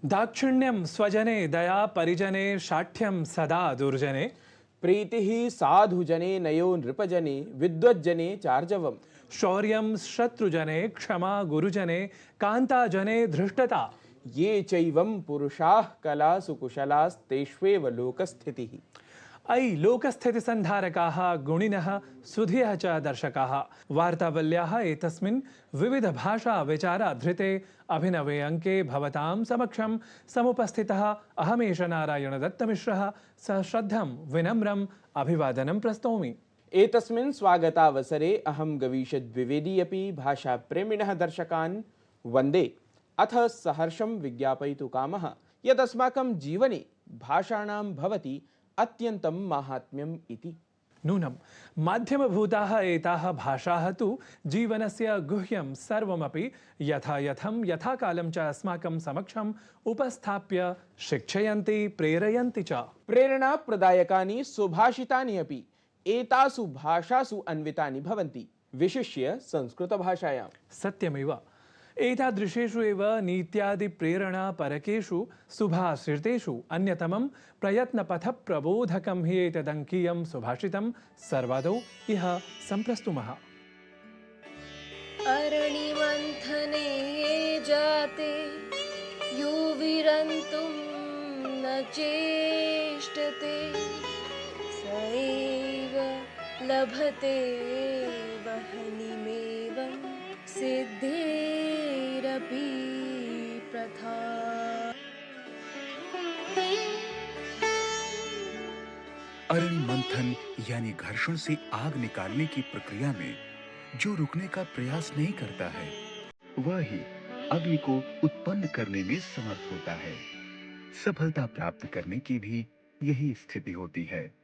दाक्षिण्यं स्वजने दया परिजने शाठ्यं सदा दुर्जने प्रीतिः साधुजने नयो नृपजने विद्वज्जने चार्जवम्। शौर्यं शत्रुजने क्षमा गुरुजने कान्ताजने धृष्टता। ये चैवं पुरुषाः कलासु कुशलास्तेष्वेव लोकस्थितिः। अयि लोकस्थितिसन्धारकाः गुणिनः सुधियः च दर्शकाः वार्तावल्याः एतस्मिन् विविधभाषा विचाराधृते अभिनवे अंके भवतां समक्षं समुपस्थितः अहमेष नारायणदत्तमिश्रः सश्रद्धं विनम्रम् अभिवादनं प्रस्तौमि। एतस्मिन् स्वागतावसरे अहं गवीशद्विवेदी अपि भाषाप्रेमिणः दर्शकान् वन्दे। अथ सहर्षं विज्ञापयितुकामः यदस्माकं जीवने भाषाणां भवति अत्यन्तं माहात्म्यम् इति। नूनं माध्यमभूताः एताः भाषाः तु जीवनस्य गुह्यं सर्वमपि यथा यथं यथा कालं च अस्माकं समक्षम् उपस्थाप्य शिक्षयन्ति प्रेरयन्ति च। प्रेरणाप्रदायकानि सुभाषितानि अपि एतासु भाषासु अन्वितानि भवन्ति, विशिष्य संस्कृतभाषायां। सत्यमेव। एतादृशेषु एव नीत्यादिप्रेरणापरकेषु सुभाषितेषु अन्यतमं प्रयत्नपथप्रबोधकं हि एतदङ्कीयं सुभाषितं सर्वादौ इह सम्प्रस्तुमः। अरणिमन्थने जाते युविरन्तुं न चेष्टते स एव लभते वहनिमेवं सिद्धेरपि प्रथा। अरणि मंथन यानी घर्षण से आग निकालने की प्रक्रिया में जो रुकने का प्रयास नहीं करता है वह ही अग्नि को उत्पन्न करने में समर्थ होता है। सफलता प्राप्त करने की भी यही स्थिति होती है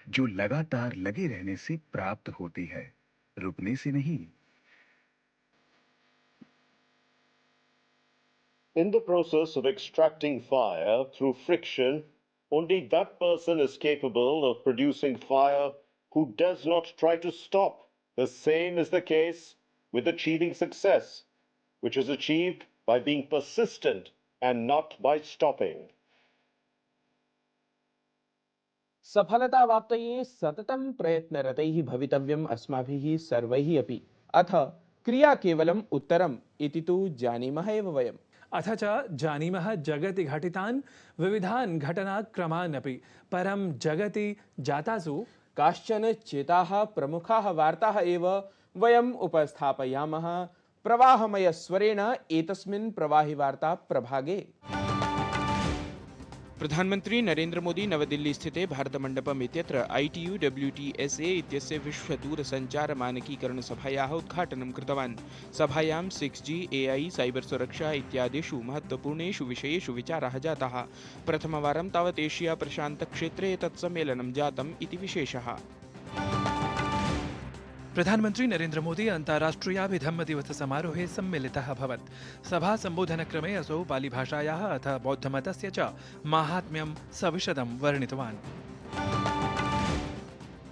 जो लगातार लगे रहने से प्राप्त होती है, रुकने से नहीं। In the process of extracting fire through friction, only that person is capable of producing fire who does not try to stop. The same is the case with achieving success, which is achieved by being persistent and not by stopping. सफलतावाप्तये सततं प्रयत्नरतैः भवितव्यम् अस्माभिः सर्वैः अपि। अथ क्रिया केवलम् उत्तरम् इति तु जानीमः एव वयम्। अथ च जानीमः जगति घटितान् विविधान् घटनाक्रमान् अपि। परं जगति जातासु काश्चन चेताः प्रमुखाः वार्ताः एव वयम् उपस्थापयामः प्रवाहमयस्वरेण एतस्मिन् प्रवाहि वार्ता प्रभागे। प्रधानमंत्री नरेंद्र मोदी नवदिल्ली स्थिते भारतमण्डपम् इत्यत्र ITU-WTSA इत्यस्य विश्वदूरसञ्चारमानकीकरणसभायाः उद्घाटनं कृतवान्। सभायां 6G, AI, साइबर सुरक्षा इत्यादिषु महत्त्वपूर्णेषु विषयेषु विचाराः जाताः। प्रथमवारं तावत् एशिया प्रशान्तक्षेत्रे एतत् सम्मेलनं जातम् इति विशेषः। प्रधानमंत्री नरेंद्र मोदी अन्ताराष्ट्रियाभिधम्म दिवस समारोहे सम्मिलितः अभवत्। सभा सम्बोधनक्रमे असौ पालीभाषायाः अथ बौद्धमतस्य च माहात्म्यं सविशदं वर्णितवान्।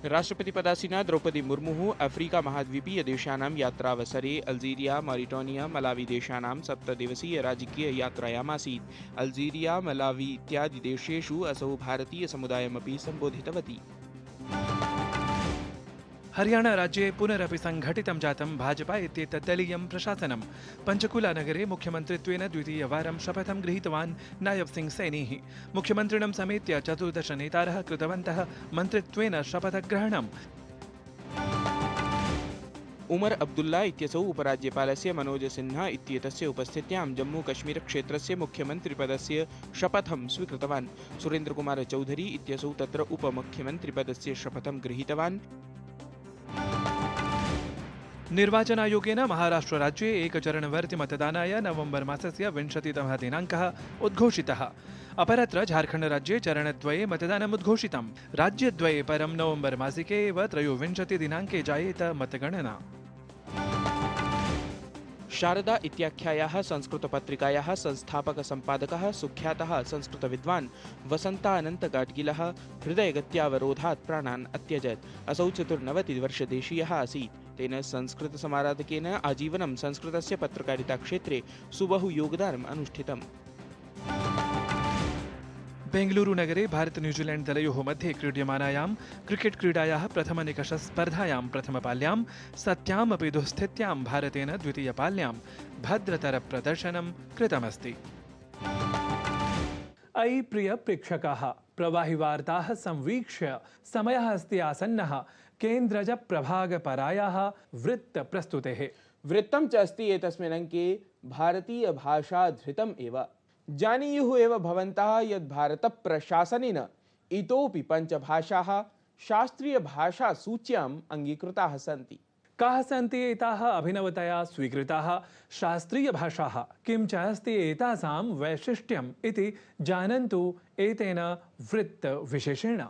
राष्ट्रपतिपदासीना द्रौपदी मुर्मुः अफ्रीका महाद्वीपीय देशानां यात्रावसरे अल्जीरिया, मॉरिटानिया, मलावी देशानां 7 दिवसीय राजकीय यात्रायामासीत्। अल्जीरिया, मलावी इत्यादि देशेषु असौ भारतीय समुदायमपि सम्बोधितवती। हरियाणा राज्ये पुनरपि संघटितं जातं भाजपा इत्येतत् दलीयं प्रशासनं। पंचकुलानगरे मुख्यमन्त्रित्वेन द्वितीयवारं शपथं गृहीतवान् नायब सिंह सैनिः। मुख्यमन्त्रिणं समेत्य 14 नेतारः कृतवन्तः मन्त्रित्वेन शपथग्रहणम्। उमर अब्दुल्ला इत्यसौ उपराज्यपालस्य मनोज सिन्हा इत्येतस्य उपस्थित्यां जम्मूकश्मीरक्षेत्रस्य मुख्यमन्त्रिपदस्य शपथं स्वीकृतवान्। सुरेन्द्रकुमार चौधरी इत्यसौ तत्र उपमुख्यमन्त्रिपदस्य शपथं गृहीतवान्। निर्वाचनायोगेन महाराष्ट्रराज्ये एकचरणवर्ति मतदानाय नवम्बर मासस्य 20तमः दिनाङ्कः उद्घोषितः। अपरत्र झारखण्डराज्ये चरणद्वये मतदानम् उद्घोषितं। राज्यद्वये परं नवम्बर मासिके एव 23 दिनाङ्के जायेत मतगणना। शारदा इत्याख्यायाः संस्कृतपत्रिकायाः संस्थापकसम्पादकः सुख्यातः संस्कृतविद्वान् वसन्तानन्तगाड्गिलः हृदयगत्यावरोधात् प्राणान् अत्यजत्। असौ 94 वर्षदेशीयः आसीत्। तेन संस्कृतसमाराधकेन आजीवनं संस्कृतस्य पत्रकारिताक्षेत्रे सुबहु योगदानम् अनुष्ठितम्। बेङ्गलूरुनगरे भारत-न्यूजीलैण्ड् दलयोः मध्ये क्रीड्यमानायां क्रिकेट् क्रीडायाः प्रथमनिकषस्पर्धायां प्रथमपाल्यां सत्यामपि दुःस्थित्यां भारतेन द्वितीयपाल्यां भद्रतरप्रदर्शनं कृतमस्ति। अयि प्रिय प्रेक्षकाः, प्रवाहिवार्ताः संवीक्ष्य समयः अस्ति आसन्नः केन्द्रज प्रभागपरायाः वृत्तप्रस्तुतेः। वृत्तं च अस्ति एतस्मिन् अङ्के भारतीयभाषाधृतम् एव। जानीयुः एव भवन्तः यत् भारतप्रशासनेन इतोपि 5 भाषाः शास्त्रीयभाषासूच्याम् अङ्गीकृताः सन्ति। काः सन्ति एताः अभिनवतया स्वीकृताः शास्त्रीयभाषाः? किं च अस्ति एतासां वैशिष्ट्यम् इति जानन्तु एतेन वृत्तविशेषेण।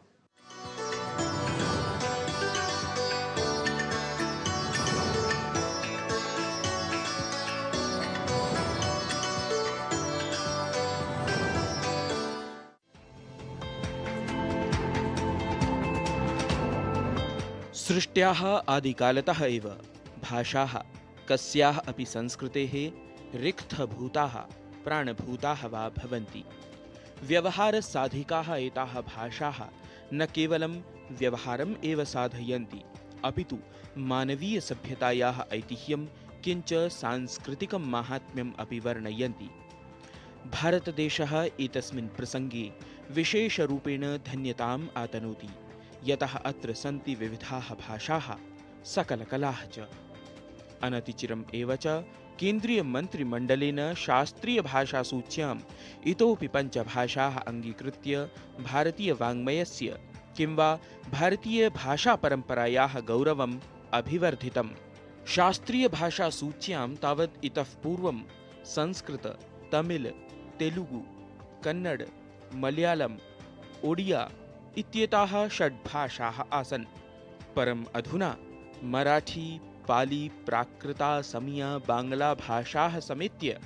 सृष्ट्याः आदिकालतः एव भाषाः कस्याः अपि संस्कृतेः रिक्थभूताः प्राणभूताः वा भवन्ति। व्यवहारसाधिकाः एताः भाषाः न केवलं व्यवहारम् एव साधयन्ति, अपितु मानवीयसभ्यतायाः ऐतिह्यं किञ्च सांस्कृतिकं माहात्म्यम् अपि वर्णयन्ति। भारतदेशः एतस्मिन् प्रसङ्गे विशेषरूपेण धन्यताम् आतनोति, यतः अत्र सन्ति विविधाः भाषाः सकलकलाः च। अनतिचिरम् एव च केन्द्रीयमन्त्रिमण्डलेन शास्त्रीयभाषासूच्याम् इतोपि 5 भाषाः अङ्गीकृत्य भारतीयवाङ्मयस्य किं वा भारतीयभाषापरम्परायाः गौरवम् अभिवर्धितम्। शास्त्रीयभाषासूच्यां तावत् इतः पूर्वं संस्कृत, तमिल, तेलुगु, कन्नड, मलयालम, ओडिया इत्येताः 6 भाषाः आसन्। परम् अधुना मराठी, पाली, प्राकृता, समिया, बाङ्ग्ला भाषाः समेत्य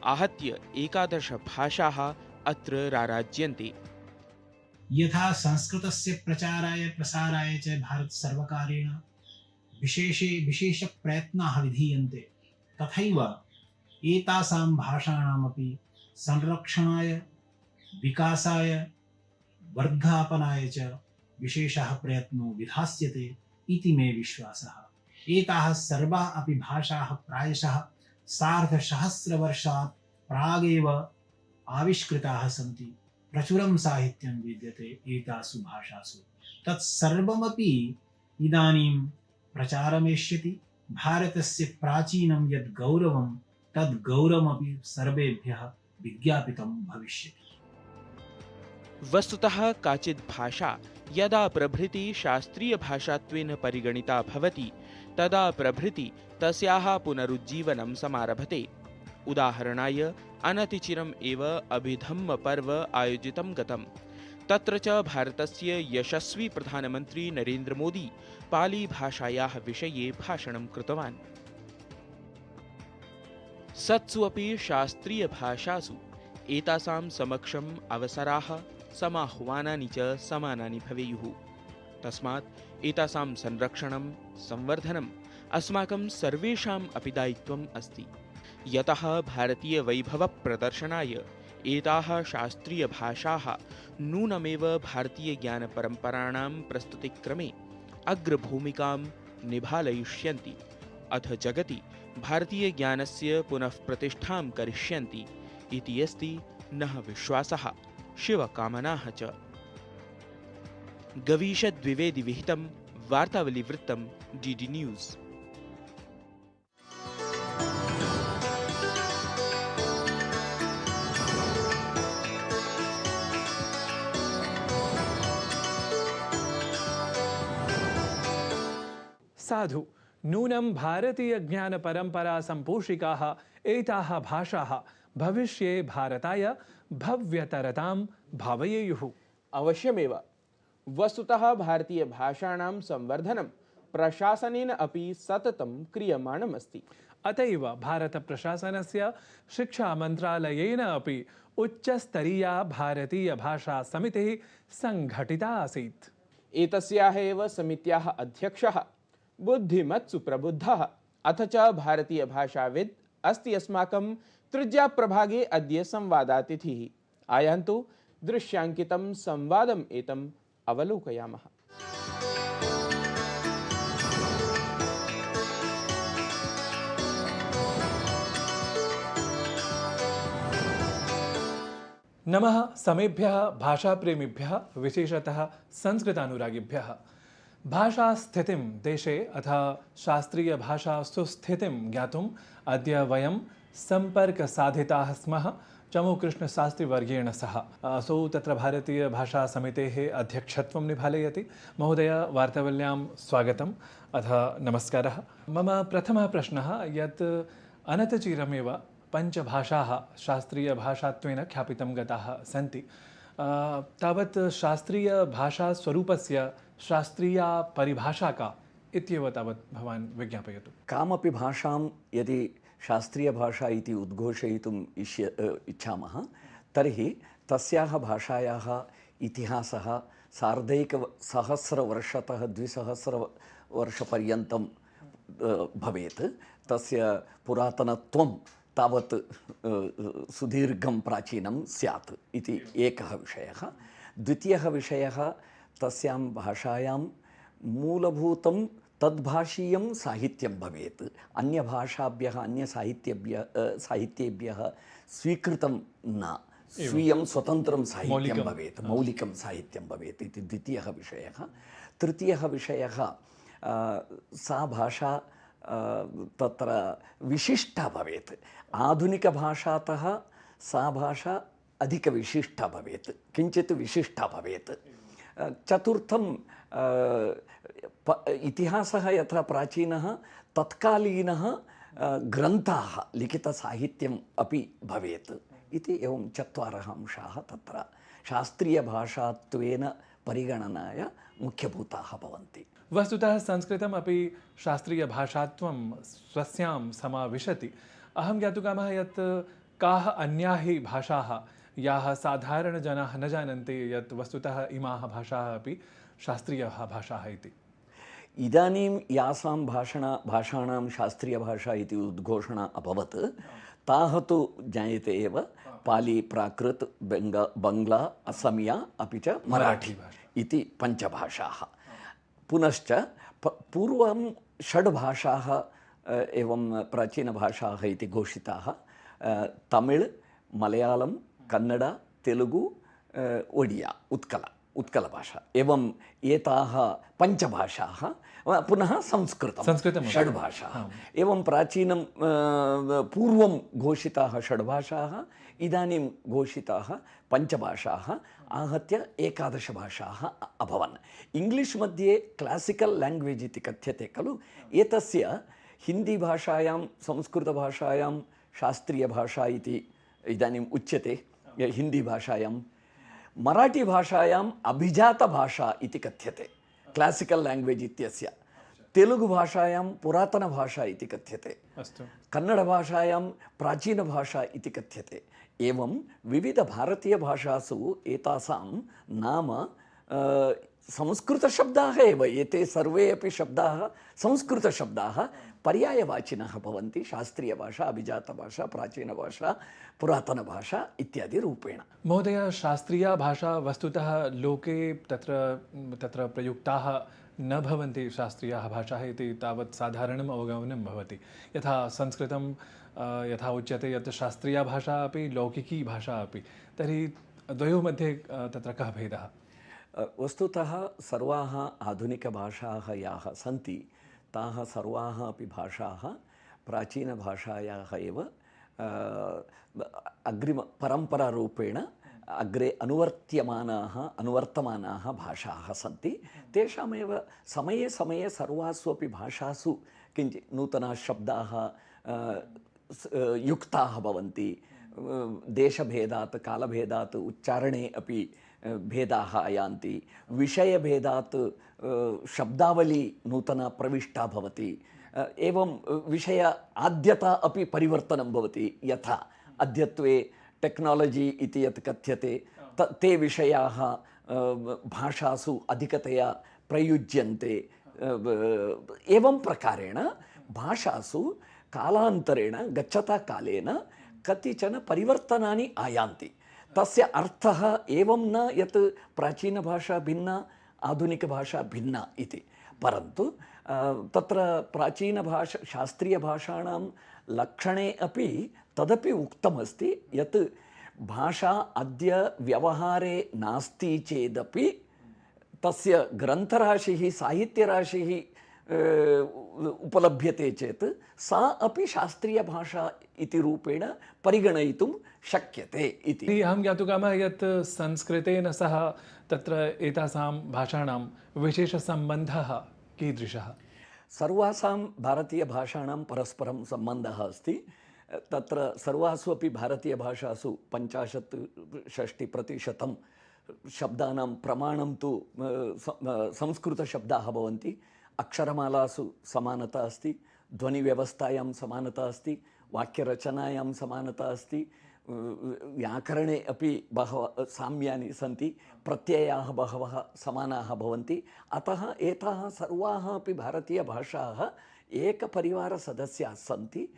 आहत्य 11 भाषाः अत्र राराज्यन्ते। यथा संस्कृतस्य प्रचाराय प्रसाराय च भारतसर्वकारेण विशेषप्रयत्नाः विधीयन्ते, तथैव एतासां भाषाणामपि संरक्षणाय, विकासाय, वर्धापनाय च विशेषः प्रयत्नो विधास्यते इति मे विश्वासः। एताः सर्वाः अपि भाषाः प्रायशः सार्धसहस्रवर्षात् प्रागेव आविष्कृताः सन्ति। प्रचुरं साहित्यं विद्यते एतासु भाषासु। तत्सर्वमपि इदानीं प्रचारमेष्यति। भारतस्य प्राचीनं यद् गौरवं तद् गौरवमपि सर्वेभ्यः विज्ञापितं भविष्यति। वस्तुतः काचित् भाषा यदा प्रभृति शास्त्रीयभाषात्वेन परिगणिता भवति, तदा प्रभृति तस्याः पुनरुज्जीवनं समारभते। उदाहरणाय अनतिचिरम् एव अभिधम्म पर्व आयोजितं गतं। तत्र च भारतस्य यशस्वी प्रधानमन्त्री नरेन्द्र मोदी पाली भाषायाः विषये भाषणं कृतवान्। सत्सु अपि शास्त्रीयभाषासु एतासां समक्षम् अवसराः समाह्वानानि च समानानि भवेयुः। तस्मात् एतासां संरक्षणं, संवर्धनम् अस्माकं सर्वेषाम् अपि दायित्वम् अस्ति। यतः भारतीयवैभवप्रदर्शनाय एताः शास्त्रीयभाषाः नूनमेव भारतीयज्ञानपरम्पराणां प्रस्तुतिक्रमे अग्रभूमिकां निभालयिष्यन्ति, अथ जगति भारतीयज्ञानस्य पुनः प्रतिष्ठां करिष्यन्ति इति अस्ति नः विश्वासः, शिवकामनाः च। गवीषद्विवेदि विहितं वार्तावलीवृत्तं डीडी न्यूज़। साधु नूनं भारतीयज्ञानपरम्परा सम्पोषिकाः एताः भाषाः भविष्ये भारताय भव्यतरतां भावयेयुः। अवश्यमेव। वस्तुतः भारतीयभाषाणां संवर्धनं प्रशासनेन अपि सततं क्रियमाणम् अस्ति। अत एव भारतप्रशासनस्य शिक्षामन्त्रालयेन अपि उच्चस्तरीया भारतीयभाषासमितिः संघटिता आसीत्। एतस्याः एव समित्याः अध्यक्षः बुद्धिमत् सुप्रबुद्धः अथ च भारतीयभाषाविद् अस्ति अस्माकं तृतीया प्रभागे अद्य संवादातिथिः। आयान्तु दृश्यांकितं संवादम् एतम् अवलोकयामः। नमः समेभ्यः भाषाप्रेमिभ्यः विशेषतः संस्कृतानुरागिभ्यः। भाषास्थितिं देशे अथ शास्त्रीयभाषासु स्थितिं ज्ञातुम् अद्य वयं सम्पर्कसाधिताः स्मः चमुकृष्णशास्त्रीवर्येण सह। असौ तत्र भारतीयभाषासमितेः अध्यक्षत्वं निभालयति। महोदय वार्तावल्यां स्वागतम् अथ नमस्कारः। मम प्रथमः प्रश्नः यत् अनतिचिरमेव पञ्चभाषाः शास्त्रीयभाषात्वेन ख्यापितं गताः सन्ति। तावत् शास्त्रीयभाषास्वरूपस्य शास्त्रीया परिभाषा का इत्येव तावत् भवान् विज्ञापयतु। कामपि भाषां यदि शास्त्रीयभाषा इति उद्घोषयितुम् इच्छामः तर्हि तस्याः भाषायाः इतिहासः सार्धैकसहस्रवर्षतः 2000 भवेत्। तस्य पुरातनत्वं तावत् सुदीर्घं प्राचीनं स्यात् इति एकः विषयः। द्वितीयः विषयः तस्यां भाषायां मूलभूतं तद्भाषीयं साहित्यं भवेत्। अन्यभाषाभ्यः साहित्येभ्यः स्वीकृतं न, स्वीयं स्वतन्त्रं साहित्यं भवेत्, मौलिकं साहित्यं भवेत् इति द्वितीयः विषयः। तृतीयः विषयः सा भाषा तत्र विशिष्टा भवेत्। आधुनिकभाषातः सा भाषा अधिकविशिष्टा भवेत्, किञ्चित् विशिष्टा भवेत्। चतुर्थं इतिहासः यथा प्राचीनः तत्कालीनः ग्रन्थाः लिखितसाहित्यम् अपि भवेत् इति एवं चत्वारः अंशाः तत्र शास्त्रीयभाषात्वेन परिगणनाय मुख्यभूताः भवन्ति। वस्तुतः संस्कृतम् अपि शास्त्रीयभाषात्वं स्वस्यां समाविशति। अहं ज्ञातुकामः यत् काः अन्याः भाषाः याः साधारणजनाः न जानन्ति यत् वस्तुतः इमाः भाषाः अपि शास्त्रीयाः भाषाः इति। इदानीं यासां भाषाणां शास्त्रीयभाषा इति उद्घोषणा अभवत् ताः तु ज्ञायते एव। पाली, प्राकृत, बङ्ग्ला, असमिया अपि च मराठी इति पञ्चभाषाः। पुनश्च पूर्वं षड्भाषाः एवं प्राचीनभाषाः इति घोषिताः। तमिळ्, मलयाळं, कन्नड, तेलुगु, ओडिया, उत्कलभाषा एवं एताः पञ्चभाषाः। पुनः संस्कृतं षड्भाषाः एवं प्राचीनं पूर्वं घोषिताः षड्भाषाः, इदानीं घोषिताः पञ्चभाषाः आहत्य 11 भाषाः अभवन्। इङ्ग्लिश् मध्ये क्लासिकल् लैंग्वेज इति कथ्यते खलु, एतस्य हिन्दीभाषायां संस्कृतभाषायां शास्त्रीयभाषा इति इदानीम् उच्यते। हिन्दीभाषायां मराठीभाषायाम् अभिजातभाषा इति कथ्यते क्लासिकल् लैंग्वेज इत्यस्य। तेलुगुभाषायां पुरातनभाषा इति कथ्यते। कन्नडभाषायां प्राचीनभाषा इति कथ्यते। एवं विविधभारतीयभाषासु एतासां नाम संस्कृतशब्दाः एव। एते सर्वे अपि शब्दाः संस्कृतशब्दाः पर्यायवाचिनः भवन्ति। शास्त्रीयभाषा, अभिजातभाषा, प्राचीनभाषा, पुरातनभाषा इत्यादि रूपेण। महोदय, शास्त्रीया भाषा वस्तुतः लोके तत्र प्रयुक्ताः न भवन्ति शास्त्रीयाः भाषाः इति तावत् साधारणम् अवगमनं भवति। यथा संस्कृतं यथा उच्यते यत् शास्त्रीया भाषा अपि लौकिकी भाषा अपि, तर्हि द्वयोः मध्ये तत्र कः भेदः? वस्तुतः सर्वाः आधुनिकभाषाः याः सन्ति ताः सर्वाः अपि भाषाः प्राचीनभाषायाः एव परम्परारूपेण अग्रे अनुवर्तमानाः भाषाः सन्ति। तेषामेव समये समये सर्वासु अपि भाषासु किञ्चित् नूतनाः शब्दाः युक्ताः भवन्ति। देशभेदात्, कालभेदात् उच्चारणे अपि भेदाः आयान्ति। विषयभेदात् शब्दावली नूतना प्रविष्टा भवति। एवं विषय आद्यता अपि परिवर्तनं भवति। यथा अद्यत्वे टेक्नालजी इति यत् कथ्यते ते विषयाः भाषासु अधिकतया प्रयुज्यन्ते। एवं प्रकारेण भाषासु कालान्तरेण गच्छता कालेन कतिचन परिवर्तनानि आयान्ति। तस्य अर्थः एवं न यत् प्राचीनभाषा भिन्ना आधुनिकभाषा भिन्ना इति, परन्तु तत्र प्राचीनभाषा शास्त्रीयभाषाणां लक्षणे अपि तदपि उक्तमस्ति यत् भाषा अद्य व्यवहारे नास्ति चेदपि तस्य ग्रन्थराशिः साहित्यराशिः उपलभ्यते चेत् सा अपि शास्त्रीयभाषा इति रूपेण परिगणयितुं शक्यते इति। अहं ज्ञातुकामः यत् संस्कृतेन सह तत्र एतासां भाषाणां विशेषसम्बन्धः कीदृशः? सर्वासां भारतीयभाषाणां परस्परं सम्बन्धः अस्ति। तत्र सर्वासु अपि भारतीयभाषासु 50-60% शब्दानां प्रमाणं तु संस्कृतशब्दाः भवन्ति। अक्षरमालासु समानता अस्ति, ध्वनिव्यवस्थायां समानता अस्ति, वाक्यरचनायां समानता अस्ति, व्याकरणे अपि बहवः साम्यानि सन्ति, प्रत्ययाः बहवः समानाः भवन्ति। अतः एताः सर्वाः अपि भारतीयभाषाः एकपरिवारसदस्याः सन्ति।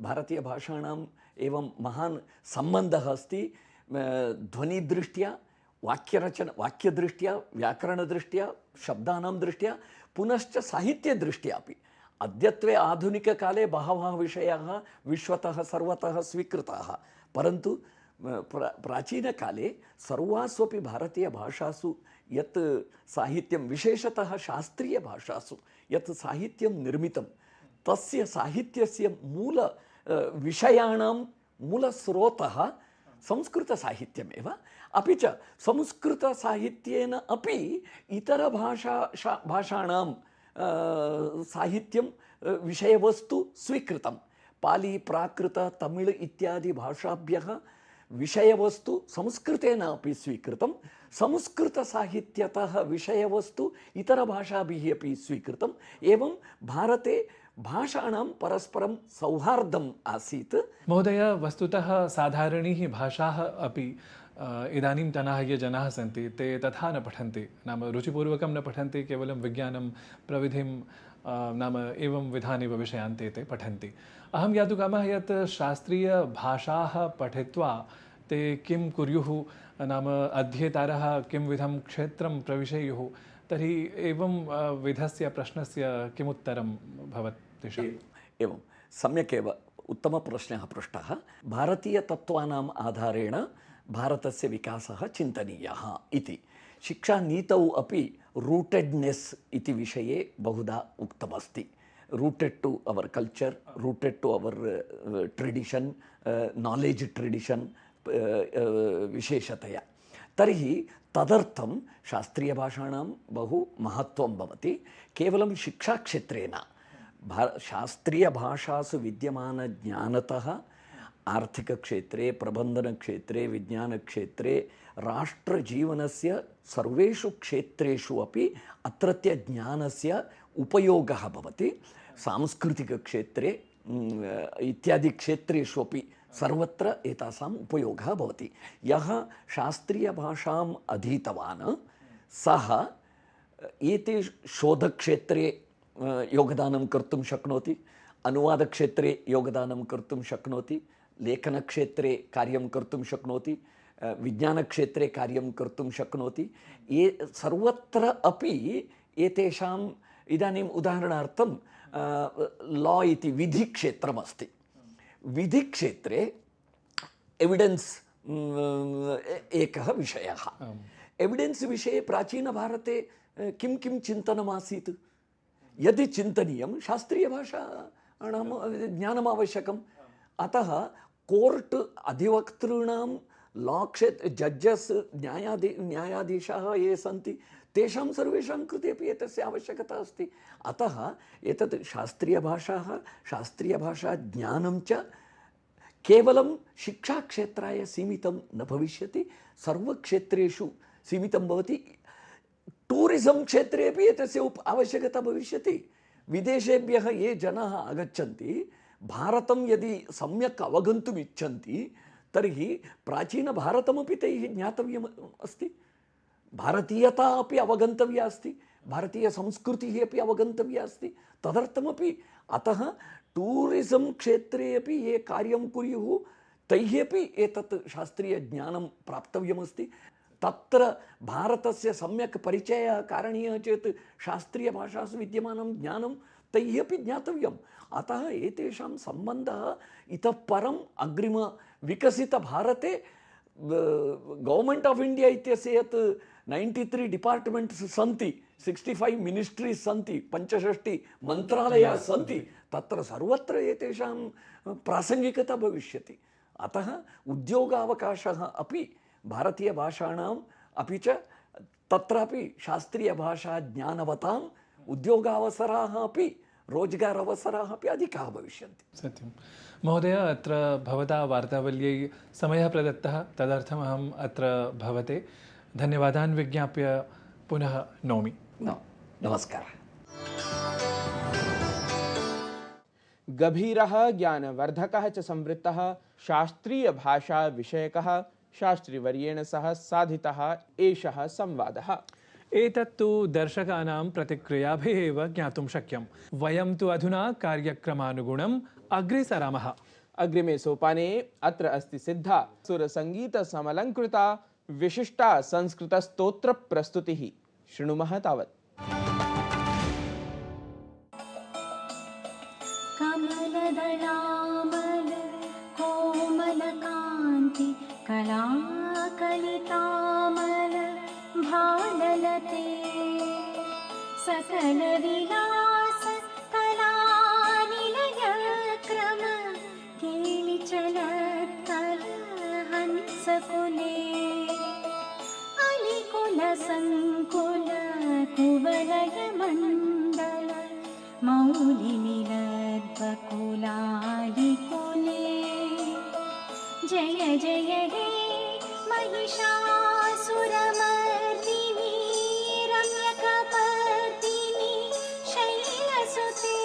भारतीयभाषाणाम् एवं महान् सम्बन्धः अस्ति ध्वनिदृष्ट्या, वाक्यदृष्ट्या, व्याकरणदृष्ट्या, शब्दानां दृष्ट्या, पुनश्च साहित्यदृष्ट्या अपि। अद्यत्वे आधुनिककाले बहवः विषयाः विश्वतः सर्वतः स्वीकृताः, परन्तु प्राचीनकाले सर्वास्वपि भारतीयभाषासु यत् साहित्यं, विशेषतः शास्त्रीयभाषासु यत् साहित्यं निर्मितं, तस्य साहित्यस्य विषयाणां मूलस्रोतः संस्कृतसाहित्यमेव। अपि च संस्कृतसाहित्येन अपि भाषाणां साहित्यं विषयवस्तु स्वीकृतं। पाली, प्राकृत, तमिळ् इत्यादि भाषाभ्यः विषयवस्तु संस्कृतेन अपि स्वीकृतं। संस्कृतसाहित्यतः विषयवस्तु इतरभाषाभिः अपि स्वीकृतम्। एवं भारते भाषाणां परस्परं सौहार्दम् आसीत्। महोदय, वस्तुतः साधारणीः भाषाः अपि इदानीन्तनाः ये जनाः सन्ति ते तथा न पठन्ति, नाम रुचिपूर्वकं न पठन्ति, केवलं विज्ञानं प्रविधिं नाम एवं विधानेव विषयान् ते पठन्ति। अहं ज्ञातुकामः यत् शास्त्रीयभाषाः पठित्वा ते किं कुर्युः, नाम अध्येतारः किं विधं क्षेत्रं प्रविशेयुः, तर्हि एवं विधस्य प्रश्नस्य किमुत्तरं भवत् तेषाम्? एवं सम्यक् एव उत्तमप्रश्नः पृष्टः। भारतीयतत्त्वानाम् आधारेण भारतस्य विकासः चिन्तनीयः इति। शिक्षानीतौ अपि रूटेड्नेस् इति विषये बहुधा उक्तमस्ति। Rooted to our culture, rooted to our tradition, knowledge tradition विशेषतया। तर्हि तदर्थं शास्त्रीयभाषाणां बहु महत्त्वं भवति। केवलं शिक्षाक्षेत्रेण शास्त्रीयभाषासु विद्यमानज्ञानतः आर्थिकक्षेत्रे, प्रबन्धनक्षेत्रे, विज्ञानक्षेत्रे, राष्ट्रजीवनस्य सर्वेषु क्षेत्रेषु अपि अत्रत्य ज्ञानस्य उपयोगः भवति। सांस्कृतिकक्षेत्रे इत्यादि क्षेत्रेषु अपि सर्वत्र एतासाम् उपयोगः भवति। यः शास्त्रीयभाषाम् अधीतवान् सः एते शोधक्षेत्रे योगदानं कर्तुं शक्नोति, अनुवादक्षेत्रे योगदानं कर्तुं शक्नोति, लेखनक्षेत्रे कार्यं कर्तुं शक्नोति, विज्ञानक्षेत्रे कार्यं कर्तुं शक्नोति। ये सर्वत्र अपि एतेषाम् इदानीम् उदाहरणार्थं लॉ इति विधिक्षेत्रमस्ति। विधिक्षेत्रे एविडेन्स् एकः विषयः। एविडेन्स् विषये प्राचीनभारते किं किं चिन्तनमासीत्? यदि चिन्तनीयं शास्त्रीयभाषाणां ज्ञानम् आवश्यकम्। अतः कोर्ट् अधिवक्तॄणां लॉ क्षेत्र जड्जस् न्यायाधीशाः ये सन्ति तेषां सर्वेषां कृते अपि एतस्य आवश्यकता अस्ति। अतः एतत् शास्त्रीयभाषाः, शास्त्रीयभाषाज्ञानं च केवलं शिक्षाक्षेत्राय सीमितं न भविष्यति, सर्वक्षेत्रेषु सीमितं भवति। टूरिज़ं क्षेत्रे अपि एतस्य आवश्यकता भविष्यति। विदेशेभ्यः ये जनाः आगच्छन्ति, भारतं यदि सम्यक् अवगन्तुम् इच्छन्ति तर्हि प्राचीनभारतमपि तैः ज्ञातव्यम् अस्ति। भारतीयता अपि अवगन्तव्या अस्ति, भारतीयसंस्कृतिः अपि अवगन्तव्या अस्ति। तदर्थमपि अतः टूरिज़ं क्षेत्रे अपि ये कार्यं कुर्युः तैः अपि एतत् शास्त्रीयज्ञानं प्राप्तव्यमस्ति। तत्र भारतस्य सम्यक् परिचयः कारणीयः चेत् शास्त्रीयभाषासु विद्यमानं ज्ञानं तैः अपि ज्ञातव्यम्। अतः एतेषां सम्बन्धः इतः परम् अग्रिमविकसितभारते गवर्नमेंट ऑफ इंडिया इत्यस्य यत् 93 डिपार्ट्मेंट्स् सन्ति, 65 मिनिस्ट्रीस् सन्ति, 65 मन्त्रालयाः सन्ति, तत्र सर्वत्र एतेषां प्रासंगिकता भविष्यति। अतः उद्योगावकाशः अपि भारतीयभाषाणाम् अपि च तत्रापि शास्त्रीयभाषा ज्ञानवताम् उद्योगावसराः अपि रोजगार अवसराः अपि अधिकाः भविष्यन्ति। सत्यं महोदय, अत्र भवता वार्तावल्यै समयः प्रदत्तः, तदर्थमहम् अत्र भवते धन्यवादान् विज्ञाप्य पुनः नौमि। नमस्कारः। गभीरः ज्ञानवर्धकः च संवृत्तः शास्त्रीयभाषाविषयकः शास्त्रीवर्येण सह साधितः एषः संवादः। एतत्तु दर्शकानां प्रतिक्रियाभिः एव ज्ञातुं शक्यं। वयं तु अधुना कार्यक्रमानुगुणम् अग्रे सरामः। अग्रिमे सोपाने अत्र अस्ति सिद्धा सुरसङ्गीतसमलङ्कृता विशिष्टा संस्कृतस्तोत्रप्रस्तुतिः। शृणुमः तावत्। कमलदलामल कोमलकान्ति कलाकलितामल भाललते सकलविलास कलानिलयक्रम केलिचलत्कल हंसकुले अलिकुलसङ्कुल कुवलयमण्डल मौलिनिलद्वकुलालिकुले जय जय हे महिषासुरमर्दिनी रम्यकपर्दिनी शैलसुते।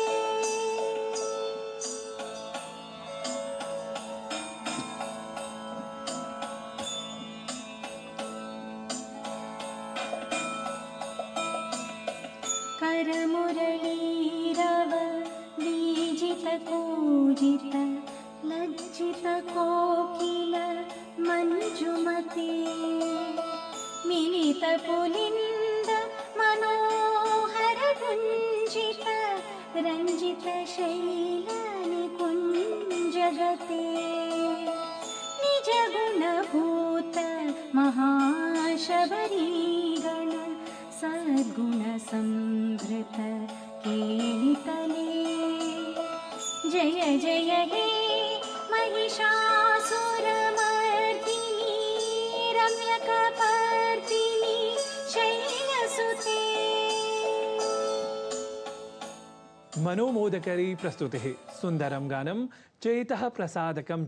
करमुरलीरव वीजितकूजित लज्जितकोकिल मञ्जुमते मिलितपुलिन्द मनोहर गुञ्जित रञ्जित शैलनिकुञ्जगते निजगुणभूत महाशबरीगण सद्गुणसंभृत केलितले जय जय हे महिषासुरमर्दिनी रम्यकपर्दिनी शैलसुते। मनोमोदकरी प्रस्तुतिः, सुन्दरं गानं, चेतः प्रसादकं च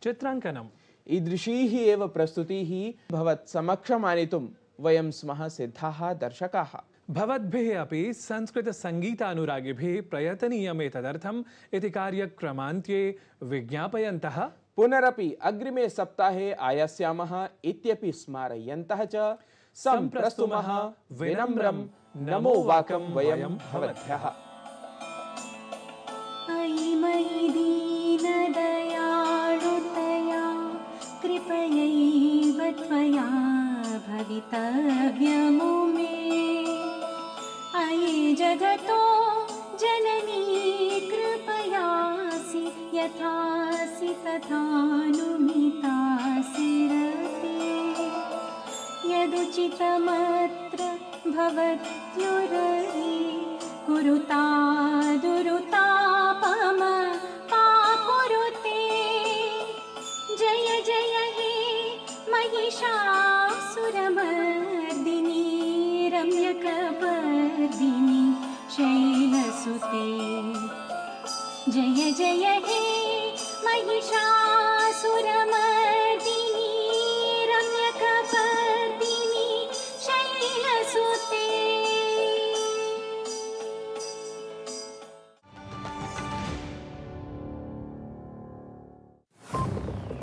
चित्राङ्कनम्। ईदृशीः एव प्रस्तुतिः भवत्समक्षमानेतुं वयं स्मः सिद्धाः दर्शकाः। भवद्भिः अपि संस्कृतसङ्गीतानुरागिभिः प्रयतनीयमेतदर्थम् इति कार्यक्रमान्त्ये विज्ञापयन्तः पुनरपि अग्रिमे सप्ताहे आयास्यामः इत्यपि स्मारयन्तः च सम्प्रस्तुमः विनम्रं नमो वाकं वयं भवद्भ्यः। अयि मयि दीनदयाळुतया कृपयैव त्वया भवितव्यमु मे। अयि जगतो जननी कृपयासि यथासि तथानुमितासि रते। यदुचितमत्र भवत्युररि कुरुता दुरुतापम पाकुरुते। जय जय हे महिषासुरमर्दिनी रम्यकपर्दिनी शैलसुते। जय जय हे महिषासुरमर्दिनी